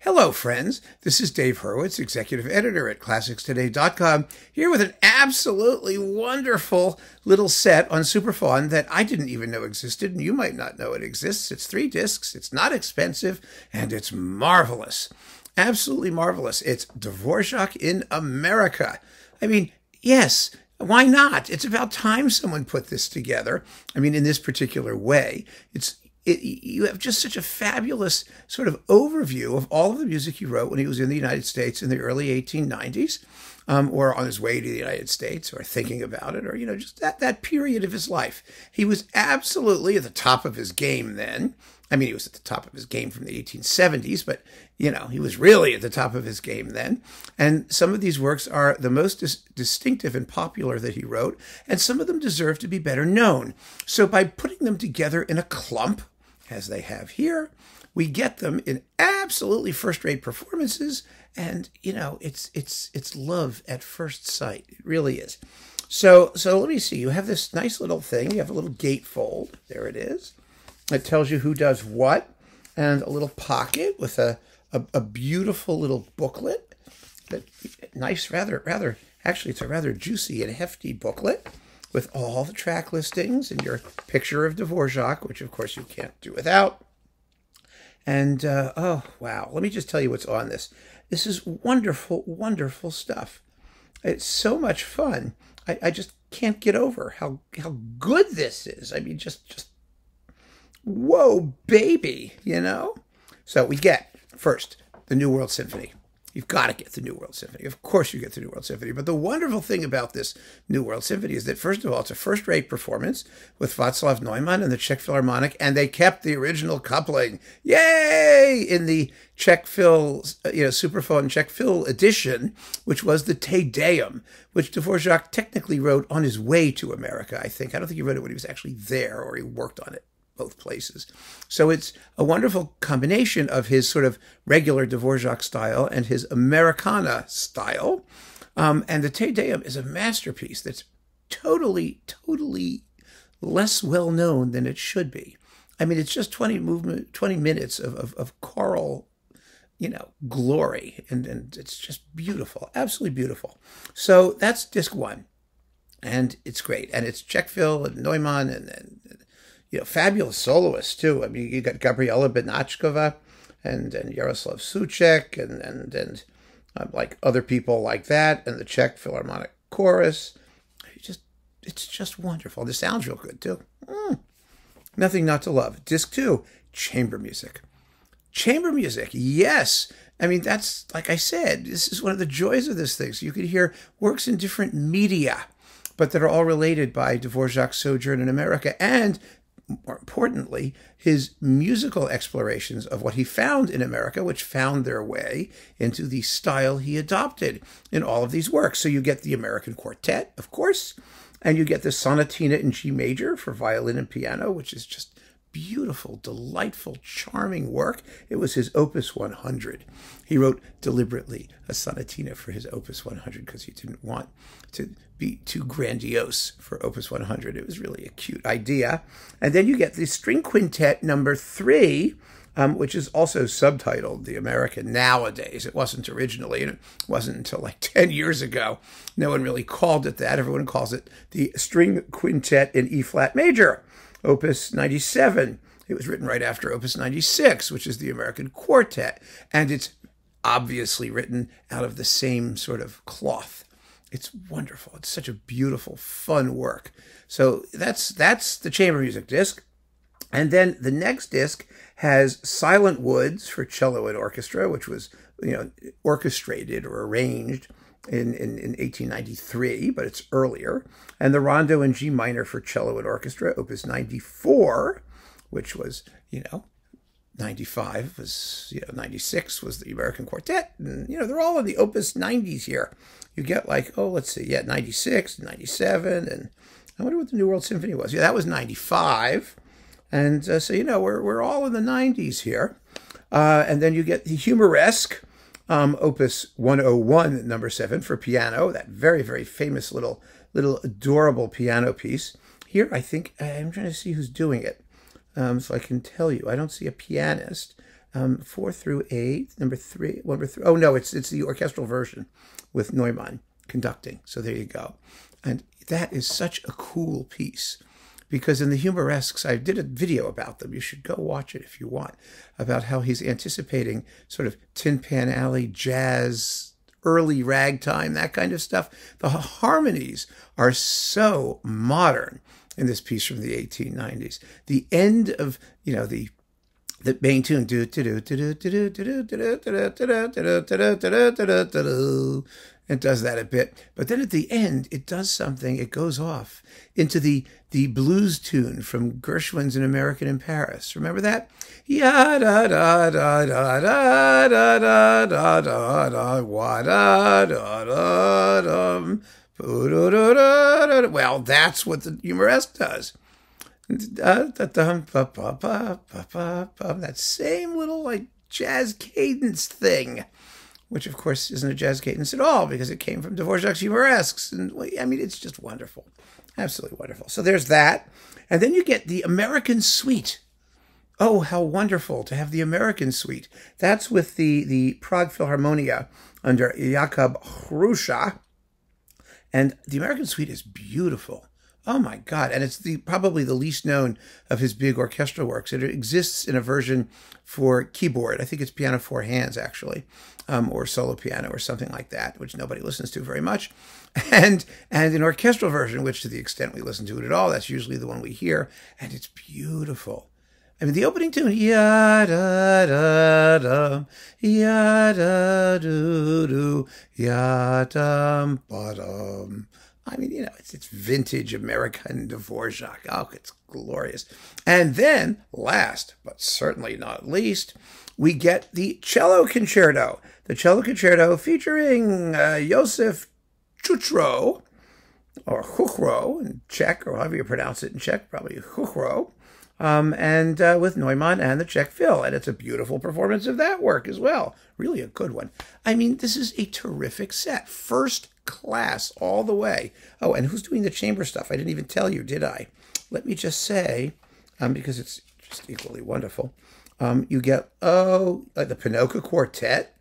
Hello, friends. This is Dave Hurwitz, executive editor at ClassicsToday.com, here with an absolutely wonderful little set on Supraphon that I didn't even know existed, and you might not know it exists. It's 3 discs, it's not expensive, and it's marvelous. Absolutely marvelous. It's Dvořák in America. I mean, yes, why not? It's about time someone put this together. I mean, in this particular way. You have just such a fabulous sort of overview of all of the music he wrote when he was in the United States in the early 1890s, or on his way to the United States, or thinking about it, or, just that period of his life. He was absolutely at the top of his game then. I mean, he was at the top of his game from the 1870s, but, he was really at the top of his game then. And some of these works are the most distinctive and popular that he wrote, and some of them deserve to be better known. So by putting them together in a clump, as they have here, we get them in absolutely first-rate performances, and it's love at first sight. It really is. So let me see. You have this nice little thing. You have a little gatefold. There it is. It tells you who does what, and a little pocket with a beautiful little booklet. Nice, actually, it's a rather juicy and hefty booklet, with all the track listings and your picture of Dvořák, which of course you can't do without. And, oh, wow, let me just tell you what's on this. This is wonderful, wonderful stuff. It's so much fun. I just can't get over how good this is. I mean, just whoa, baby, So we get, first, the New World Symphony. You've got to get the New World Symphony. Of course you get the New World Symphony. But the wonderful thing about this New World Symphony is that, first of all, it's a first-rate performance with Václav Neumann and the Czech Philharmonic, and they kept the original coupling. Yay! In the Czech Supraphon Czech Phil edition, which was the Te Deum, which Dvořák technically wrote on his way to America, I think. I don't think he wrote it when he was actually there, or he worked on it. Both places. So it's a wonderful combination of his sort of regular Dvořák style and his Americana style. And the Te Deum is a masterpiece that's totally less well known than it should be. I mean, it's just 20 minutes of choral, glory. And it's just beautiful, absolutely beautiful. So that's disc 1. And it's great. And it's Czech Phil and Neumann and fabulous soloists, too. I mean, you got Gabriela Benáčková and Jaroslav Souček and like other people like that, and the Czech Philharmonic Chorus. It's just wonderful. The sound's real good, too. Nothing not to love. Disc 2, chamber music. Chamber music, yes. I mean, that's, like I said, this is one of the joys of this thing. So you could hear works in different media, but that are all related by Dvořák's sojourn in America, and more importantly, his musical explorations of what he found in America, which found their way into the style he adopted in all of these works. So you get the American Quartet, of course, and you get the Sonatina in G major for violin and piano, which is just beautiful, delightful, charming work. It was his Opus 100. He wrote deliberately a sonatina for his Opus 100 because he didn't want to be too grandiose for Opus 100. It was really a cute idea. And then you get the String Quintet number 3, which is also subtitled The American Nowadays. It wasn't originally, and it wasn't until like 10 years ago. No one really called it that. Everyone calls it the String Quintet in E-flat major, Opus 97. It was written right after Opus 96, which is the American Quartet. And it's obviously written out of the same sort of cloth. It's wonderful. It's such a beautiful, fun work. So that's the chamber music disc. And then the next disc has Silent Woods for cello and orchestra, which was, orchestrated or arranged in 1893, but it's earlier. And the Rondo in G minor for cello and orchestra, Opus 94, which was, 95 was, 96 was the American Quartet. And, they're all in the Opus 90s here. You get like, 96, 97, and I wonder what the New World Symphony was. Yeah, that was 95. And so, we're all in the 90s here. And then you get the Humoresque, Opus 101, number 7 for piano, that very, very famous little adorable piano piece. Here, I think, I'm trying to see who's doing it, so I can tell you. I don't see a pianist. 4 through 8, number 3, number 3. Oh no, it's the orchestral version with Neumann conducting. So there you go. And that is such a cool piece, because in the Humoresques, I did a video about them. You should go watch it if you want, about how he's anticipating sort of Tin Pan Alley jazz, early ragtime, that kind of stuff. The harmonies are so modern in this piece from the 1890s. The end of, the main tune, it does that a bit, but then at the end it does something. It goes off into the blues tune from Gershwin's An American in Paris. Remember that? Ya da da da da da da da da da da wa da da da da. Well, that's what the Humoresque does. That same little like jazz cadence thing, which of course isn't a jazz cadence at all, because it came from Dvořák's Humoresques. And I mean, it's just wonderful. Absolutely wonderful. So there's that. And then you get the American Suite. Oh, how wonderful to have the American Suite. That's with the Prague Philharmonia under Jakub Hruša. And the American Suite is beautiful. Oh my God. And it's probably the least known of his big orchestral works. It exists in a version for keyboard. I think it's piano 4 hands, actually, or solo piano or something like that, which nobody listens to very much. And an orchestral version, which to the extent we listen to it at all, that's usually the one we hear. And it's beautiful. I mean, the opening tune, ya-da-da-dum, ya-da-doo-doo, ya-dum-ba-dum. I mean, it's vintage American Dvořák. Oh, it's glorious. And then, last but certainly not least, we get the Cello Concerto. The Cello Concerto featuring Josef Chuchro, or Chuchro in Czech, or however you pronounce it in Czech, probably Chuchro, and with Neumann and the Czech Phil. And it's a beautiful performance of that work as well. Really a good one. I mean, this is a terrific set. First class all the way. Oh, and who's doing the chamber stuff? I didn't even tell you, did I? Let me just say, because it's just equally wonderful. You get the Pinoca Quartet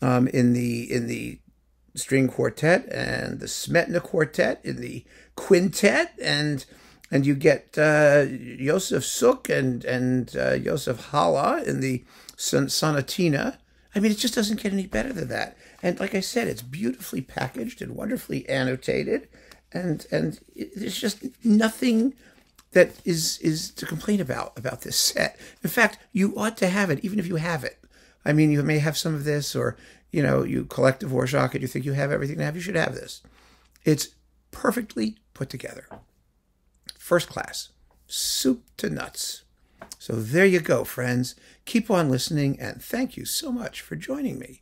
in the string quartet, and the Smetana Quartet in the quintet, and you get Josef Suk and Josef Hala in the Sonatina. I mean, it just doesn't get any better than that. And like I said, it's beautifully packaged and wonderfully annotated, and there's just nothing that is to complain about this set. In fact, you ought to have it, even if you have it. I mean, you may have some of this, or you collect Dvořák and you think you have everything to have. You should have this. It's perfectly put together, first class, soup to nuts. So there you go, friends. Keep on listening, and thank you so much for joining me